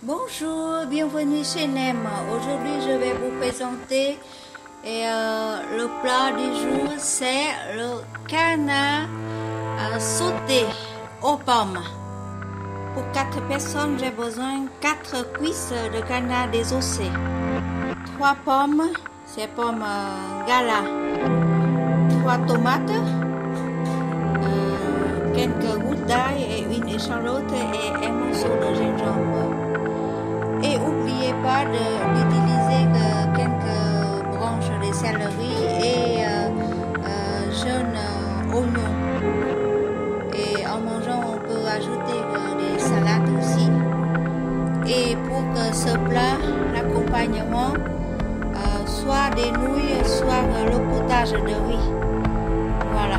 Bonjour, bienvenue chez Nem. Aujourd'hui, je vais vous présenter le plat du jour, c'est le canard sauté aux pommes. Pour 4 personnes, j'ai besoin de 4 cuisses de canard désossé, 3 pommes, c'est pommes gala, 3 tomates, quelques gouttes d'ail et une échalote et un morceau de gingembre. Et n'oubliez pas d'utiliser quelques branches de céleri et jeunes oignons. Et en mangeant, on peut ajouter des salades aussi. Et pour ce plat, l'accompagnement, soit des nouilles, soit le potage de riz. Voilà.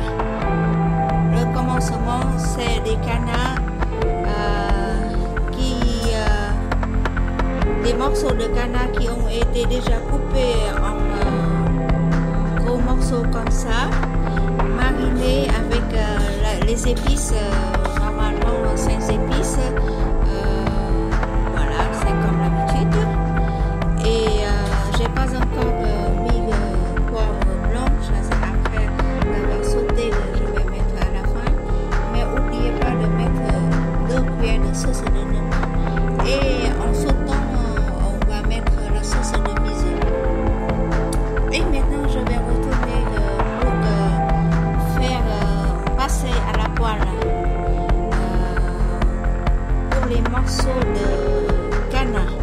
Le commencement, c'est des canards. Des morceaux de canard qui ont été déjà coupés en gros morceaux comme ça, marinés avec les épices, normalement 5 épices, voilà, c'est comme l'habitude. Et j'ai pas encore mis le poivre blanc, après l'avoir sauté, je vais mettre à la fin. Mais n'oubliez pas de mettre 2 cuillères de sauce de noix. Et en sautant, la sauce de miso. Et maintenant, je vais retourner pour faire passer à la poêle pour les morceaux de canard.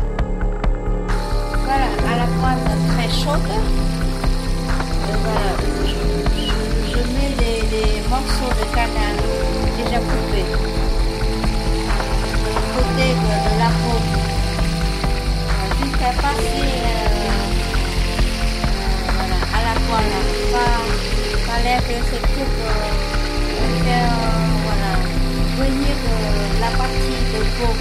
Voilà, à la poêle très chaude. Voilà, je mets les morceaux de canard déjà coupés de côté de la peau. Faire passer voilà, à la poêle, pas laisser cette coupe faire voilà, venir la partie de peau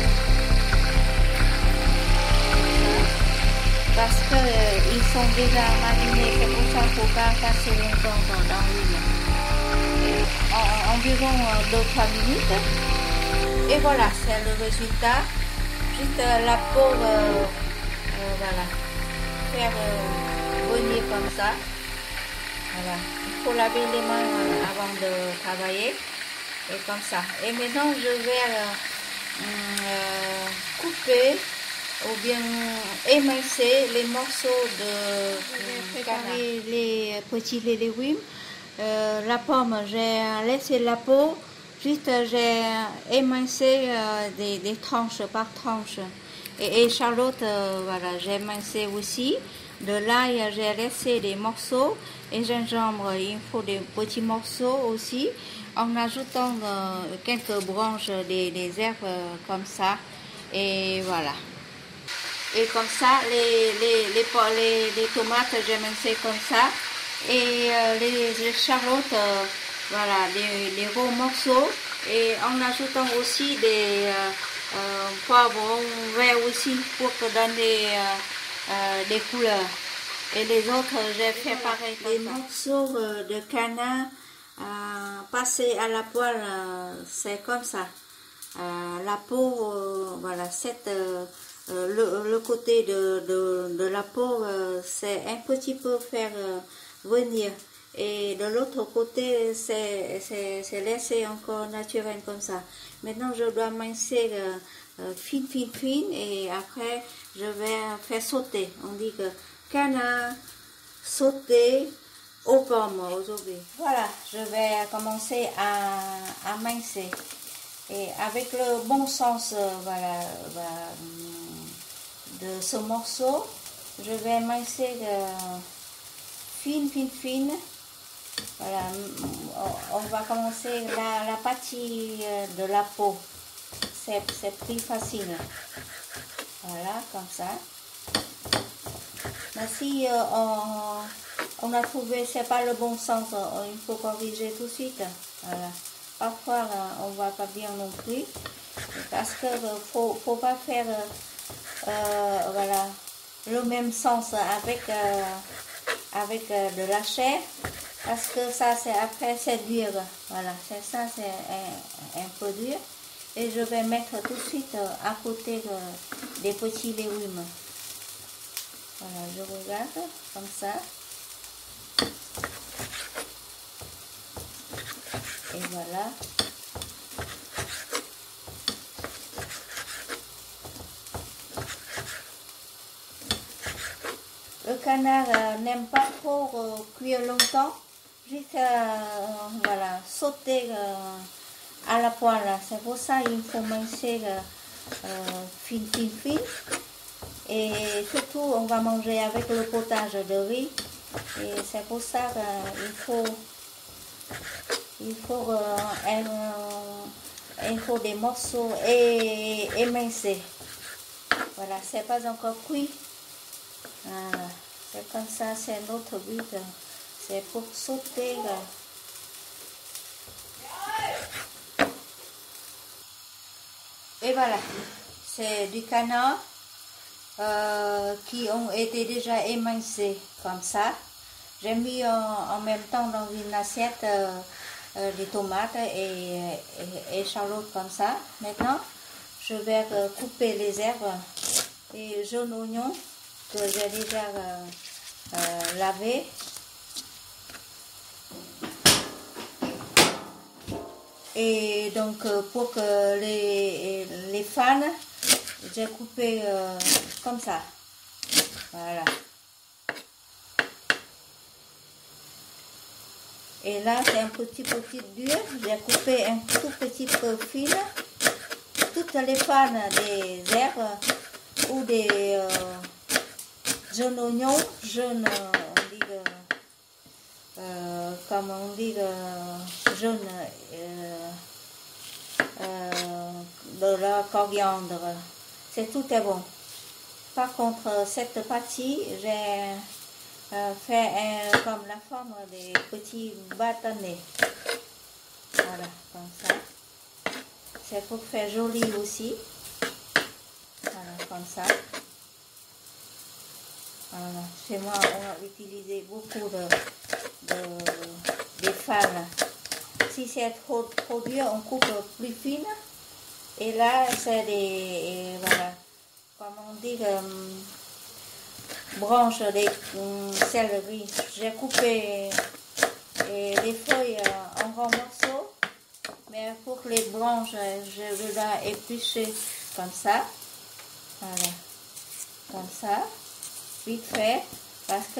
parce qu'ils sont déjà marinés, c'est pour ça qu'il ne faut pas passer longtemps dans l'huile, environ 2-3 minutes. Et voilà, c'est le résultat. Juste la peau voilà, faire venir comme ça. Voilà, il faut laver les mains avant de travailler. Et comme ça. Et maintenant, je vais couper ou bien émincer les morceaux de préparer les petits légumes. La pomme, j'ai laissé la peau. Juste, j'ai émincé des tranches par tranche. Et échalote, voilà, j'ai émincé aussi. De l'ail, j'ai laissé des morceaux. Et gingembre, il faut des petits morceaux aussi. En ajoutant quelques branches des herbes comme ça. Et voilà. Et comme ça, les tomates, j'ai émincé comme ça. Et les échalotes, voilà, des gros morceaux. Et en ajoutant aussi des poivrons verts aussi pour donner des couleurs. Et les autres, j'ai fait pareil. Les morceaux de canard passés à la poêle, c'est comme ça. La peau, voilà, le côté de la peau, c'est un petit peu faire venir. Et de l'autre côté, c'est laissé encore naturel comme ça. Maintenant, je dois mincer fine et après, je vais faire sauter. On dit que canard sauté aux pommes aujourd'hui. Voilà, je vais commencer à mincer. Et avec le bon sens voilà, de ce morceau, je vais mincer fine. Voilà, on va commencer la partie de la peau. C'est plus facile. Voilà, comme ça. Mais si on a trouvé c'est pas le bon sens, il faut corriger tout de suite. Voilà. Parfois, on ne va pas bien non plus. Parce que faut pas faire voilà, le même sens avec de la chair. Parce que ça, après, c'est dur. Voilà, c'est ça, c'est un peu dur. Et je vais mettre tout de suite à côté des petits légumes. Voilà, je regarde comme ça. Et voilà. Le canard n'aime pas trop cuire longtemps, juste voilà, sauter à la poêle. C'est pour ça qu'il faut manger fin. Et surtout, on va manger avec le potage de riz. Et c'est pour ça qu'il faut des morceaux émincés. Voilà, c'est pas encore cuit. Voilà, c'est comme ça, c'est notre but. C'est pour sauter. Et voilà, c'est du canard qui ont été déjà émincés comme ça. J'ai mis en même temps dans une assiette des tomates et échalotes comme ça. Maintenant, je vais couper les herbes et jaunes oignons que j'ai déjà lavé. Et donc pour que les fans, j'ai coupé comme ça. Voilà. Et là c'est un petit dur. J'ai coupé un tout petit peu fine. Toutes les fans des herbes ou des jaunes oignons, jaunes, on dit comme on dit jaune de la coriandre, c'est tout est bon. Par contre, cette partie, j'ai fait comme la forme des petits bâtonnets. Voilà, comme ça. C'est pour faire joli aussi. Voilà, comme ça. Voilà. Chez moi, on a utilisé beaucoup des fans. Si c'est trop dur, on coupe plus fine. Et là, c'est des, voilà, comme on dit, branches des céleri. J'ai coupé les feuilles en grands morceaux. Mais pour les branches, je dois éplucher comme ça. Voilà, comme ça. Vite fait, parce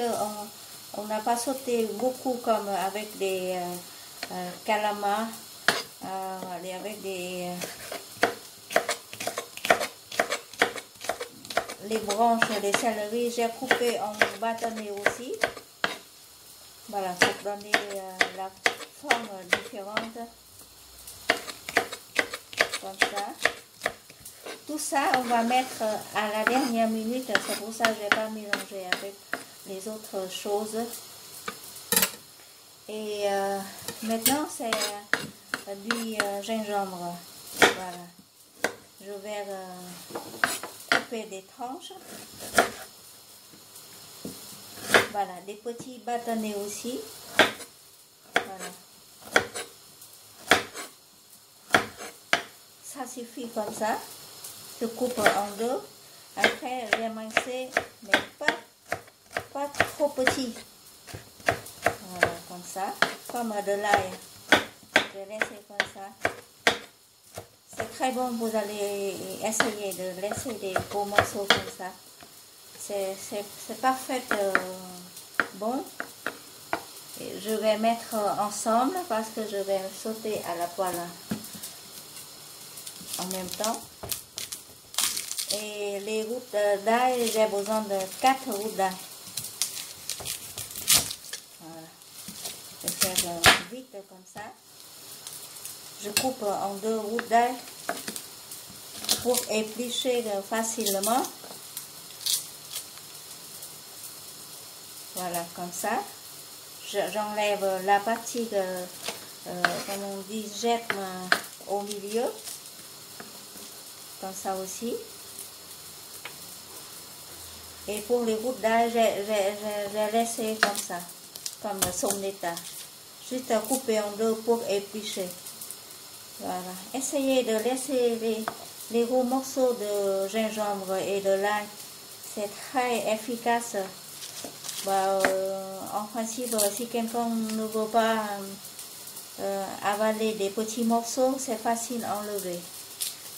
qu'on n'a pas sauté beaucoup comme avec des calamars, avec les branches des céleri. J'ai coupé en bâtonnets aussi. Voilà, pour donner la forme différente. Comme ça. Tout ça, on va mettre à la dernière minute. C'est pour ça que je n'ai pas mélangé avec les autres choses. Et maintenant, c'est du gingembre. Voilà. Je vais couper des tranches. Voilà, des petits bâtonnets aussi. Voilà. Ça suffit comme ça. Je coupe en deux. Après, j'ai mincé, mais pas trop petit. Voilà, comme ça. Comme de l'ail. Je laisse comme ça. C'est très bon, vous allez essayer de laisser des gros morceaux comme ça. C'est parfait bon. Et je vais mettre ensemble parce que je vais sauter à la poêle en même temps. Et les gouttes d'ail, j'ai besoin de 4 gouttes d'ail. Voilà. Je vais faire vite comme ça. Je coupe en 2 gouttes d'ail pour éplucher facilement. Voilà, comme ça. J'enlève la partie, comme on dit, germe au milieu. Comme ça aussi. Et pour les gouttes d'ail, j'ai laissé comme ça, comme son état. Juste couper en deux pour éplucher. Voilà. Essayez de laisser les gros morceaux de gingembre et de l'ail, c'est très efficace. En principe, si quelqu'un ne veut pas avaler des petits morceaux, c'est facile à enlever.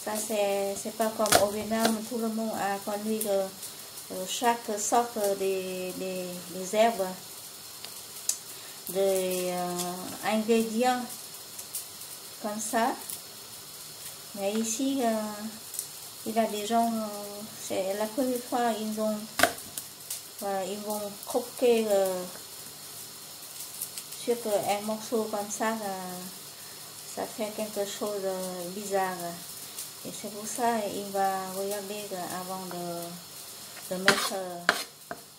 Ça, c'est pas comme au Vietnam, tout le monde a connu chaque sorte des herbes, des ingrédients comme ça. Mais ici, il y a des gens, c'est la première fois ils vont croquer sur un morceau comme ça, ça fait quelque chose de bizarre. Et c'est pour ça qu'il va regarder avant de mettre,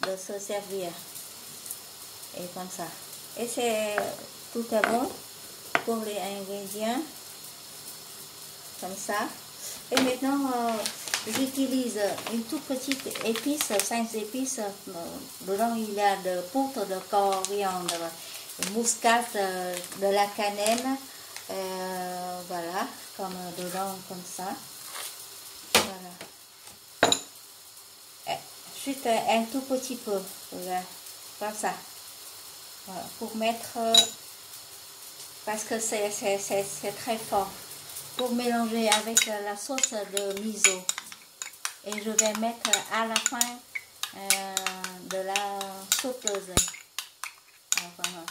de se servir. Et comme ça. Et c'est tout est bon pour les ingrédients. Comme ça. Et maintenant, j'utilise une toute petite épice, 5 épices. Dedans, il y a de poudre de coriandre, de muscade, de la cannelle. Voilà, comme dedans, comme ça. Voilà. Juste un tout petit peu, voilà, comme ça. Voilà, pour mettre, parce que c'est très fort. Pour mélanger avec la sauce de miso. Et je vais mettre à la fin de la sauteuse. Voilà,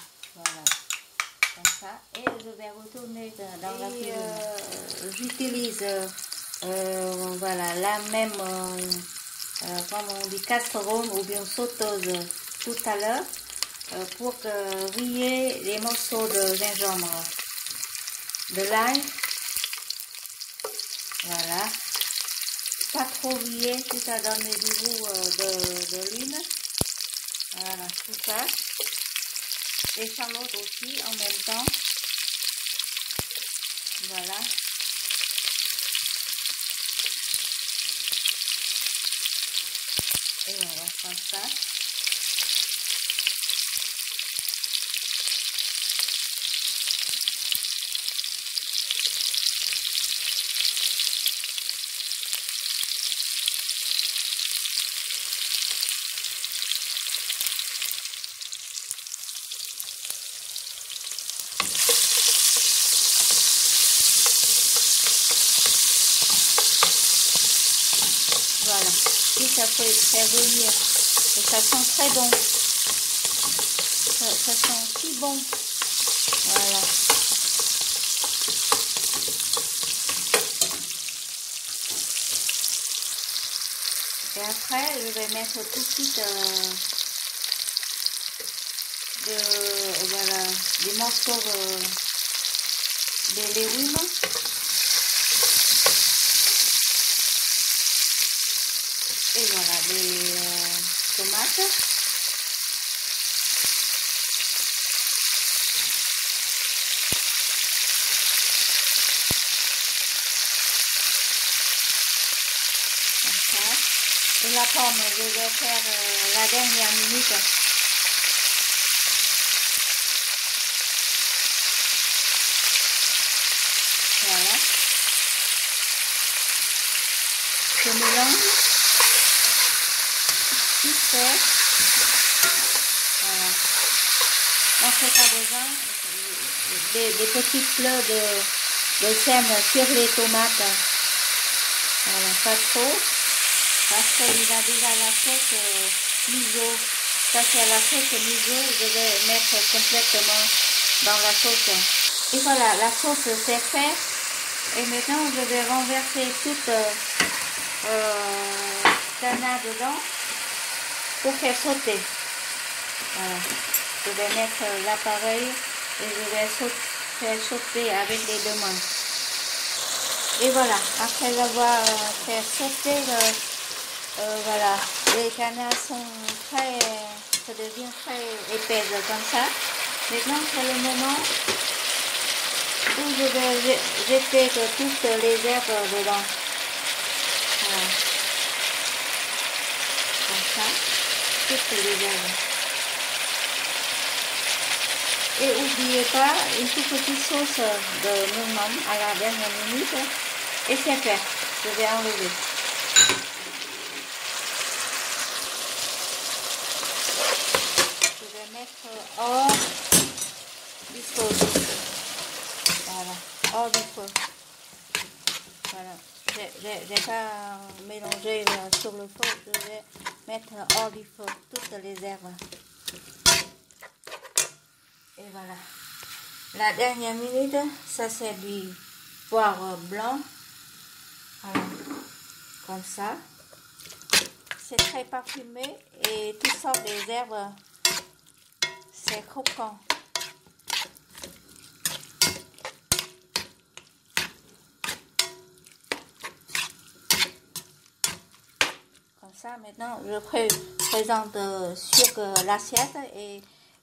comme ça. Et je vais retourner dans la cuisine. J'utilise voilà, la même, comme on dit, casserole ou bien sauteuse tout à l'heure pour griller les morceaux de gingembre, de l'ail. Voilà, pas trop grillé, tout ça donne du goût de l'huile. Voilà, tout ça. Échalote aussi en même temps. Voilà. Et voilà, comme ça. Voilà, puis ça peut faire venir et ça sent très bon, ça sent si bon, voilà. Et après, je vais mettre tout de suite voilà, des morceaux de légumes. Et voilà, des tomates. Comme ça. Et la pomme, je vais faire la dernière minute. Voilà. Je mélange. Super. Voilà. On fait pas besoin des petits fleurs de sème sur les tomates. Voilà, pas trop. Parce qu'il a déjà la sauce miso. Ça c'est la sauce miso. Je vais mettre complètement dans la sauce. Et voilà, la sauce c'est fait. Et maintenant je vais renverser toute cana dedans pour faire sauter. Voilà. Je vais mettre l'appareil et je vais faire sauter avec les deux mains. Et voilà, après avoir fait sauter, voilà, les canas sont ça devient très épaisse comme ça. Maintenant c'est le moment où je vais jeter toutes les herbes dedans. Voilà. Comme ça, toutes les herbes. Et n'oubliez pas une toute petite sauce de nom à la dernière minute. Et c'est fait. je vais enlever. Je vais mettre hors du feu. Voilà, hors du feu. Voilà, j'ai pas mélangé sur le feu, je vais mettre hors du feu toutes les herbes. Et voilà. La dernière minute, ça c'est du poivre blanc. Voilà, comme ça. C'est très parfumé et toutes sortes des herbes. C'est croquant. Comme ça, maintenant, je présente sur l'assiette et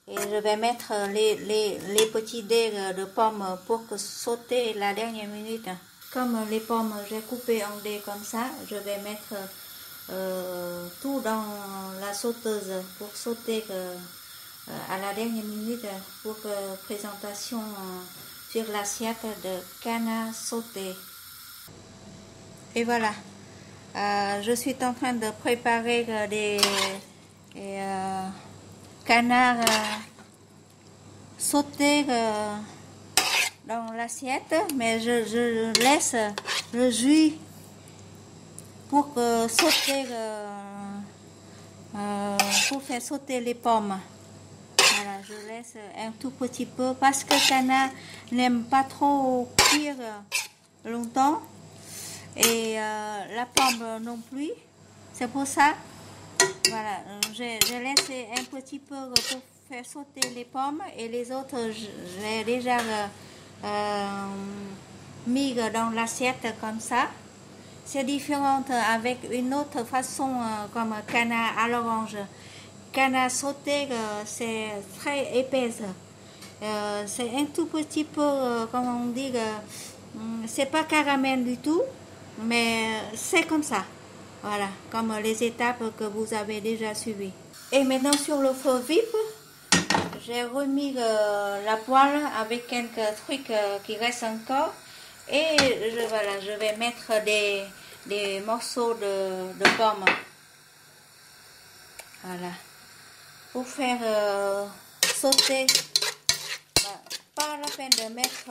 je vais mettre les petits dés de pommes pour sauter la dernière minute. Comme les pommes, j'ai coupé en dés comme ça, je vais mettre tout dans la sauteuse pour sauter à la dernière minute pour présentation sur l'assiette de canard sauté. Et voilà, je suis en train de préparer des canards sautés dans l'assiette, mais je laisse le jus pour sauter, pour faire sauter les pommes. Voilà, je laisse un tout petit peu parce que le canard n'aime pas trop cuire longtemps et la pomme non plus. C'est pour ça, voilà, j'ai laissé un petit peu pour faire sauter les pommes et les autres, j'ai déjà mis dans l'assiette comme ça. C'est différent avec une autre façon comme canard à l'orange. Canard sauté, c'est très épaisse. C'est un tout petit peu, comment on dit, c'est pas caramel du tout, mais c'est comme ça. Voilà, comme les étapes que vous avez déjà suivies. Et maintenant sur le feu vif, j'ai remis la poêle avec quelques trucs qui restent encore. Et voilà, je vais mettre des morceaux de pommes. Voilà. Pour faire sauter, pas la peine de mettre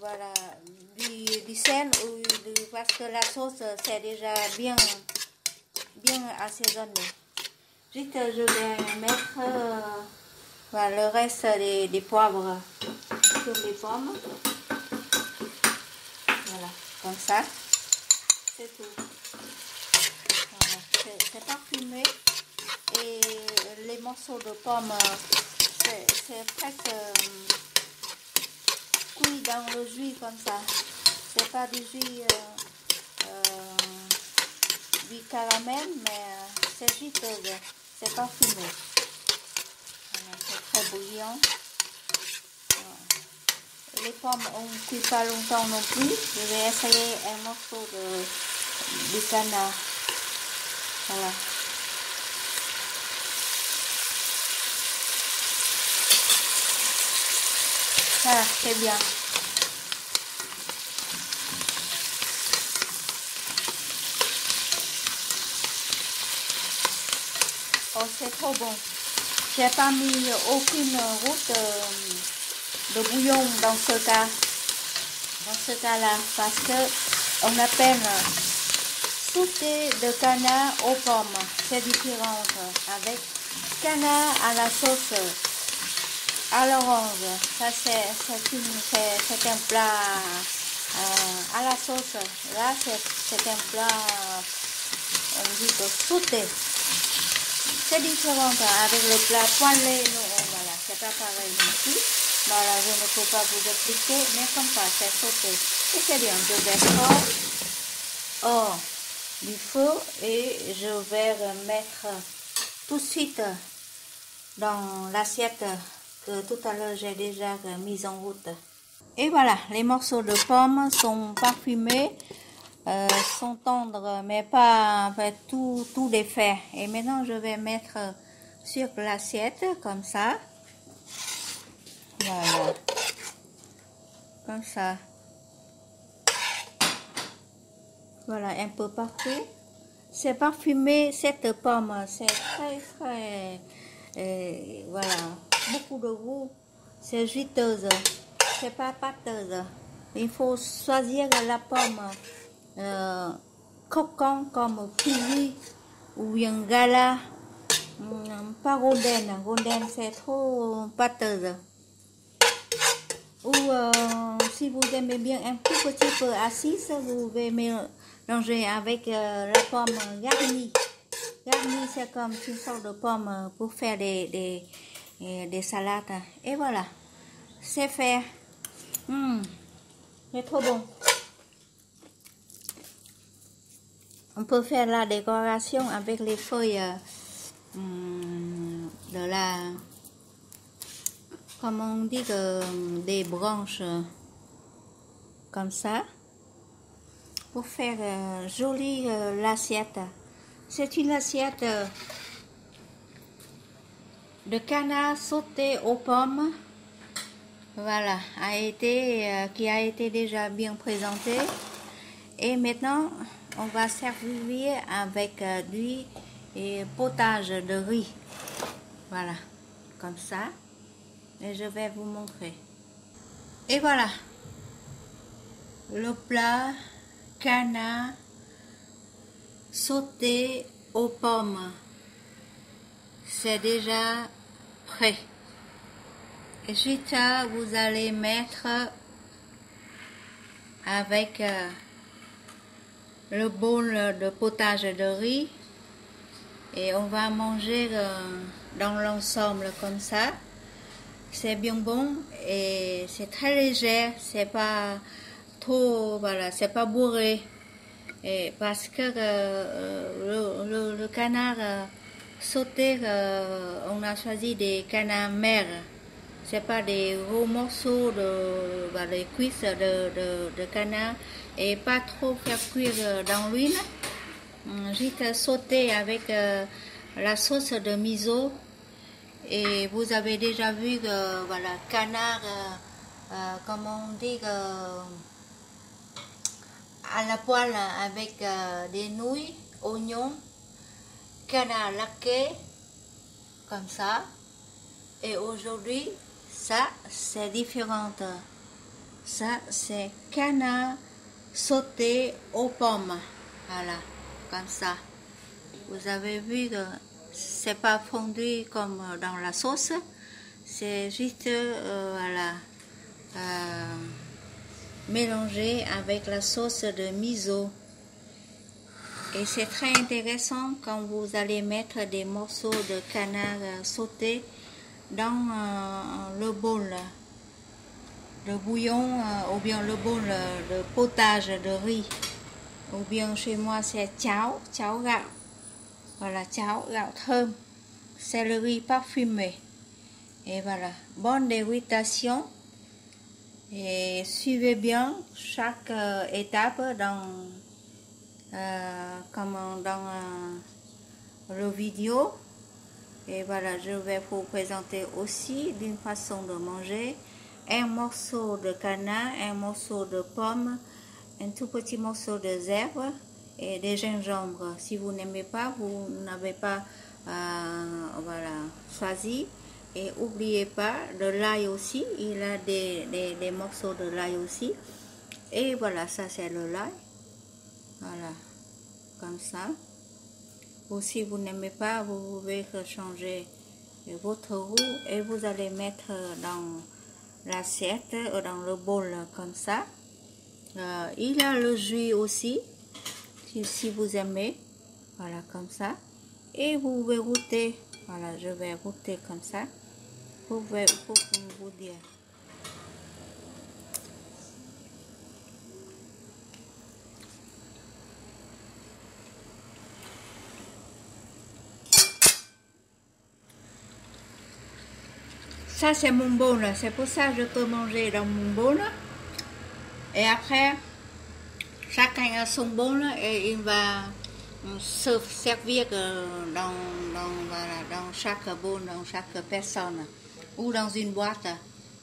voilà, du sel parce que la sauce c'est déjà bien assaisonné. Juste je vais mettre voilà, le reste des poivres sur les pommes. Voilà, comme ça, c'est tout. Voilà, c'est parfumé et les morceaux de pommes, c'est presque cuit dans le jus comme ça. C'est pas du jus du caramel, mais c'est juteux, c'est parfumé. Voilà, c'est très bouillant. Voilà. Les pommes, on ne cuit pas longtemps non plus. Je vais essayer un morceau du canard. Voilà. Voilà, c'est bien. Oh, c'est trop bon. J'ai pas mis aucune goutte de bouillon dans ce cas. Dans ce cas-là, parce que on appelle sauté de canard aux pommes. C'est différent avec canard à la sauce à l'orange. Ça c'est un plat à la sauce. Là c'est un plat on dit sauté. C'est différent avec le plat poêlé. Voilà, c'est pas pareil ici. Voilà, je ne peux pas vous expliquer, mais comme ça, c'est sauté. Et c'est bien, je vais hors du feu et je vais remettre tout de suite dans l'assiette que tout à l'heure j'ai déjà mise en route. Et voilà, les morceaux de pommes sont parfumés, sont tendres, mais pas tout défait. Et maintenant, je vais mettre sur l'assiette comme ça. Voilà, comme ça. Voilà, un peu partout. C'est parfumé, cette pomme, c'est très, voilà, beaucoup de goût. C'est juteuse, c'est pas pâteuse. Il faut choisir la pomme coquon comme kiwi ou bien gala, pas golden. Golden c'est trop pâteuse. Ou si vous aimez bien un tout petit peu assise, vous pouvez mélanger avec la pomme garnie. Garnie, c'est comme une sorte de pomme pour faire des salades. Et voilà, c'est fait. C'est trop bon. On peut faire la décoration avec les feuilles de la... Comment on dit des branches comme ça. Pour faire jolie l'assiette. C'est une assiette de canard sauté aux pommes. Voilà, qui a été déjà bien présentée. Et maintenant, on va servir avec du potage de riz. Voilà, comme ça. Et je vais vous montrer. Et voilà, le plat canard sauté aux pommes. C'est déjà prêt. Et ensuite, vous allez mettre avec le bol de potage de riz et on va manger dans l'ensemble comme ça. C'est bien bon et c'est très léger, c'est pas trop, voilà, c'est pas bourré. Et parce que le canard sauté, on a choisi des canards mères. C'est pas des gros morceaux des cuisses de canard et pas trop faire cuire dans l'huile. Juste sauter avec la sauce de miso. Et vous avez déjà vu que voilà, canard, comment on dit, à la poêle avec des nouilles, oignons, canard laqué, comme ça. Et aujourd'hui, ça c'est différent. Ça c'est canard sauté aux pommes. Voilà, comme ça. Vous avez vu que c'est pas fondu comme dans la sauce. C'est juste voilà, mélangé avec la sauce de miso. Et c'est très intéressant quand vous allez mettre des morceaux de canard sauté dans le bol de bouillon ou bien le bol de potage de riz. Ou bien chez moi c'est cháo gạo. Voilà, cháo gạo thơm, céleri parfumé. Et voilà, bonne dégustation. Et suivez bien chaque étape dans le vidéo. Et voilà, je vais vous présenter aussi d'une façon de manger un morceau de canard, un morceau de pomme, un tout petit morceau de zèbre et des gingembre. Si vous n'aimez pas, vous n'avez pas voilà, choisi. Et n'oubliez pas de l'ail aussi, il a des morceaux de l'ail aussi. Et voilà, ça c'est le l'ail. Voilà, comme ça. Ou si vous n'aimez pas, vous pouvez changer votre goût et vous allez mettre dans l'assiette ou dans le bol comme ça. Il a le jus aussi, si vous aimez. Voilà, comme ça. Et vous pouvez goûter. Voilà, je vais goûter comme ça. Pour vous dire. Ça c'est mon bol, c'est pour ça que je peux manger dans mon bol. Et après, chacun a son bol et il va se servir voilà, dans chaque bol, dans chaque personne. Ou dans une boîte,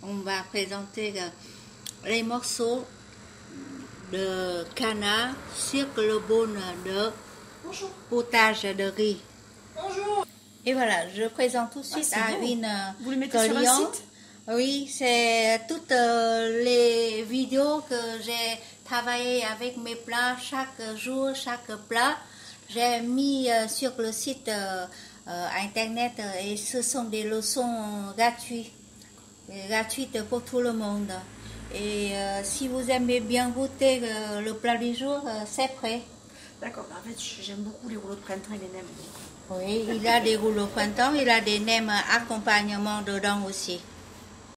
on va présenter les morceaux de canard sur le bol de potage de riz. Bonjour. Et voilà, je présente tout de suite à beau. une Vous le mettez sur un site? Oui, c'est toutes les vidéos que j'ai travaillé avec mes plats chaque jour, chaque plat. J'ai mis sur le site internet et ce sont des leçons gratuites pour tout le monde. Et si vous aimez bien goûter le plat du jour, c'est prêt. D'accord, en fait j'aime beaucoup les rouleaux de printemps et les nems. Oui, il a des rouleaux printemps, il a des nems accompagnement dedans aussi.